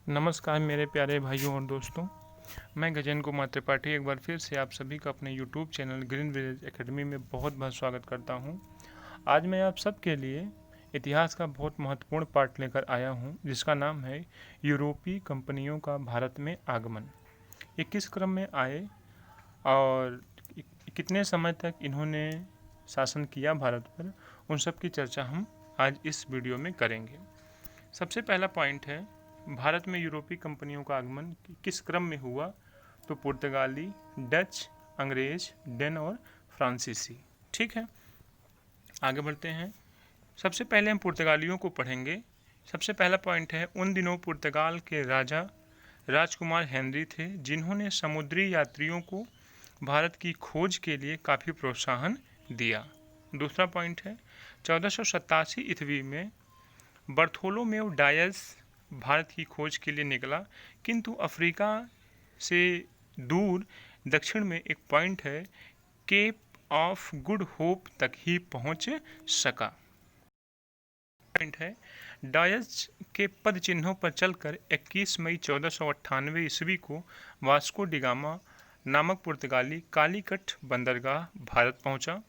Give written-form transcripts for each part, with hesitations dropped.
नमस्कार मेरे प्यारे भाइयों और दोस्तों। मैं गजेंद्र कुमार त्रिपाठी एक बार फिर से आप सभी का अपने YouTube channel green village academy में बहुत बहुत स्वागत करता हूं। आज मैं आप सबके लिए इतिहास का बहुत महत्वपूर्ण पाठ लेकर आया हूं, जिसका नाम है यूरोपीय कंपनियों का भारत में आगमन। ये किस क्रम में आए और कितने समय तक इन्होंने शासन किया भारत पर, उन सब की चर्चा हम आज इस वीडियो में करेंगे। सबसे पहला पॉइंट है, भारत में यूरोपीय कंपनियों का आगमन किस क्रम में हुआ। तो पुर्तगाली, डच, अंग्रेज, डेन और फ्रांसीसी। ठीक है, आगे बढ़ते हैं। सबसे पहले हम पुर्तगालियों को पढ़ेंगे। सबसे पहला पॉइंट है, उन दिनों पुर्तगाल के राजा राजकुमार हेनरी थे, जिन्होंने समुद्री यात्रियों को भारत की खोज के लिए काफ़ी प्रोत्साहन दिया। दूसरा पॉइंट है, 1487 ईस्वी में बर्थोलोमेव डायस भारत की खोज के लिए निकला, किंतु अफ्रीका से दूर दक्षिण में एक पॉइंट है, केप ऑफ गुड होप तक ही पहुंच सका। पॉइंट है, डायस के पद चिन्हों पर चलकर 21 मई 1498 ईस्वी को वास्को डिगामा नामक पुर्तगाली कालीकट बंदरगाह भारत पहुंचा।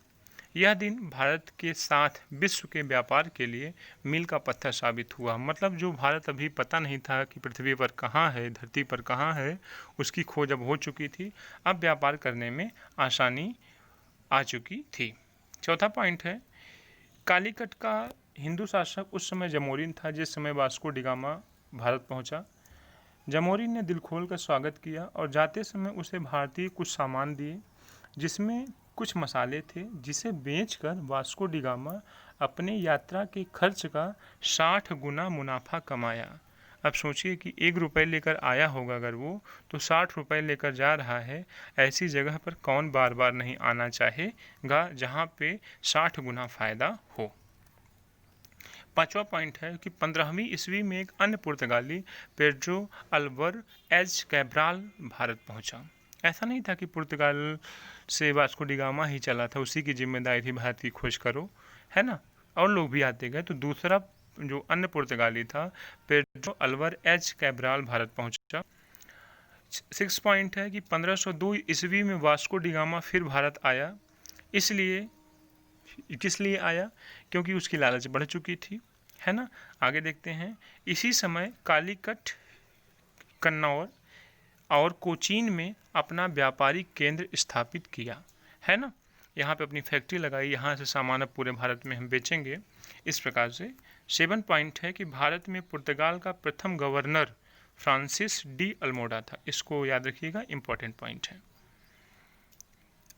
यह दिन भारत के साथ विश्व के व्यापार के लिए मील का पत्थर साबित हुआ। मतलब जो भारत अभी पता नहीं था कि पृथ्वी पर कहाँ है, धरती पर कहाँ है, उसकी खोज अब हो चुकी थी। अब व्यापार करने में आसानी आ चुकी थी। चौथा पॉइंट है, कालीकट का हिंदू शासक उस समय जमोरिन था, जिस समय वास्को डिगामा भारत पहुंचा। जमोरिन ने दिल खोल कर स्वागत किया और जाते समय उसे भारतीय कुछ सामान दिए, जिसमें कुछ मसाले थे, जिसे बेचकर वास्को डिगामा अपने यात्रा के खर्च का 60 गुना मुनाफा कमाया। अब सोचिए कि 1 रुपये लेकर आया होगा अगर वो, तो 60 रुपये लेकर जा रहा है। ऐसी जगह पर कौन बार बार नहीं आना चाहेगा जहाँ पे 60 गुना फ़ायदा हो। पांचवा पॉइंट है कि 15वीं ईस्वी में एक अन्य पुर्तगाली पेड्रो अल्वारेज कैब्राल भारत पहुंचा। ऐसा नहीं था कि पुर्तगाल से वास्को डिगामा ही चला था, उसी की जिम्मेदारी थी भारत की खोज करो, है ना, और लोग भी आते गए। तो दूसरा जो अन्य पुर्तगाली था, पेड्रो अल्वारेज कैब्राल भारत पहुंचा। 6 पॉइंट है कि 1502 ईस्वी में वास्को डिगामा फिर भारत आया। इसलिए किस लिए आया? क्योंकि उसकी लालच बढ़ चुकी थी, है ना। आगे देखते हैं। इसी समय कालीकट, कन्नौर और कोचीन में अपना व्यापारिक केंद्र स्थापित किया, है ना। यहाँ पे अपनी फैक्ट्री लगाई, यहाँ से सामान अब पूरे भारत में हम बेचेंगे, इस प्रकार से। 7 पॉइंट है कि भारत में पुर्तगाल का प्रथम गवर्नर फ्रांसिस डी अल्मोडा था। इसको याद रखिएगा, इंपॉर्टेंट पॉइंट है।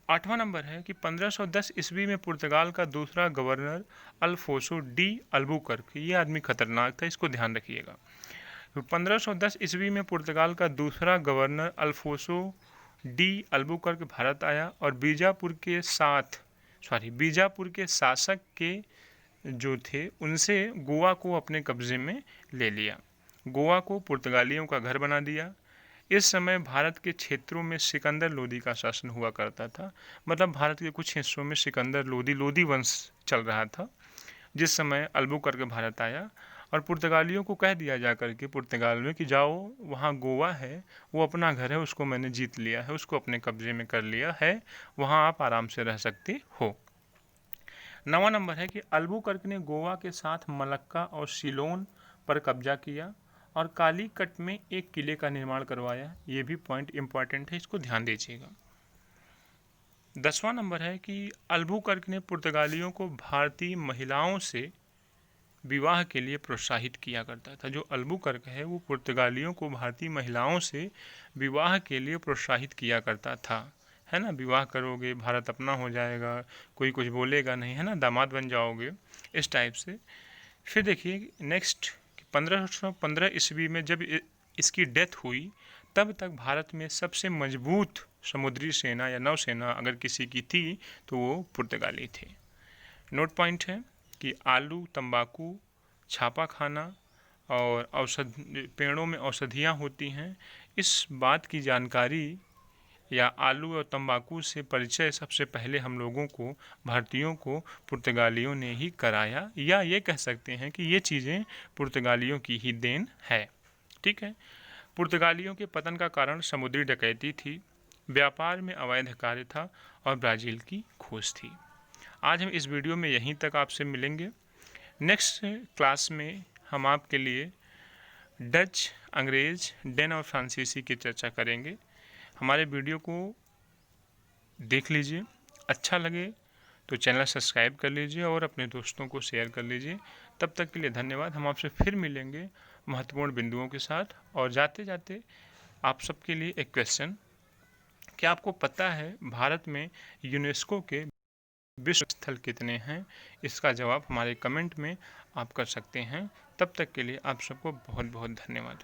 8वां नंबर है कि 1510 ईस्वी में पुर्तगाल का दूसरा गवर्नर अल्फोसो डी अल्बुकर्क, ये आदमी खतरनाक था, इसको ध्यान रखिएगा। 1510 ईस्वी में पुर्तगाल का दूसरा गवर्नर अल्फोसो डी अल्बुकर्क भारत आया और बीजापुर के शासक के जो थे उनसे गोवा को अपने कब्जे में ले लिया। गोवा को पुर्तगालियों का घर बना दिया। इस समय भारत के क्षेत्रों में सिकंदर लोदी का शासन हुआ करता था। मतलब भारत के कुछ हिस्सों में सिकंदर लोदी वंश चल रहा था, जिस समय अल्बुकर्क भारत आया और पुर्तगालियों को कह दिया जा करके पुर्तगाल में कि जाओ, वहाँ गोवा है, वो अपना घर है, उसको मैंने जीत लिया है, उसको अपने कब्जे में कर लिया है, वहाँ आप आराम से रह सकते हो। 9वां नंबर है कि अल्बुकर्क ने गोवा के साथ मलक्का और सिलोन पर कब्जा किया और कालीकट में एक किले का निर्माण करवाया। ये भी पॉइंट इंपॉर्टेंट है, इसको ध्यान दीजिएगा। 10वां नंबर है कि अल्बुकर्क ने पुर्तगालियों को भारतीय महिलाओं से विवाह के लिए प्रोत्साहित किया करता था। जो अल्बुकर्क है वो पुर्तगालियों को भारतीय महिलाओं से विवाह के लिए प्रोत्साहित किया करता था, है ना। विवाह करोगे, भारत अपना हो जाएगा, कोई कुछ बोलेगा नहीं, है ना, दामाद बन जाओगे, इस टाइप से। फिर देखिए नेक्स्ट, 1515 ईस्वी में जब इसकी डेथ हुई, तब तक भारत में सबसे मजबूत समुद्री सेना या नौसेना अगर किसी की थी तो वो पुर्तगाली थे। नोट पॉइंट है कि आलू, तंबाकू, छापा खाना और पेड़ों में औषधियाँ होती हैं, इस बात की जानकारी या आलू और तंबाकू से परिचय सबसे पहले हम लोगों को, भारतीयों को, पुर्तगालियों ने ही कराया, या ये कह सकते हैं कि ये चीज़ें पुर्तगालियों की ही देन है। ठीक है। पुर्तगालियों के पतन का कारण समुद्री डकैती थी, व्यापार में अवैध कार्य था और ब्राज़ील की खोज थी। आज हम इस वीडियो में यहीं तक आपसे मिलेंगे। नेक्स्ट क्लास में हम आपके लिए डच, अंग्रेज़, डेन और फ्रांसीसी की चर्चा करेंगे। हमारे वीडियो को देख लीजिए, अच्छा लगे तो चैनल सब्सक्राइब कर लीजिए और अपने दोस्तों को शेयर कर लीजिए। तब तक के लिए धन्यवाद। हम आपसे फिर मिलेंगे महत्वपूर्ण बिंदुओं के साथ। और जाते जाते आप सबके लिए एक क्वेश्चन, क्या आपको पता है भारत में यूनेस्को के विश्व स्थल कितने हैं? इसका जवाब हमारे कमेंट में आप कर सकते हैं। तब तक के लिए आप सबको बहुत बहुत धन्यवाद।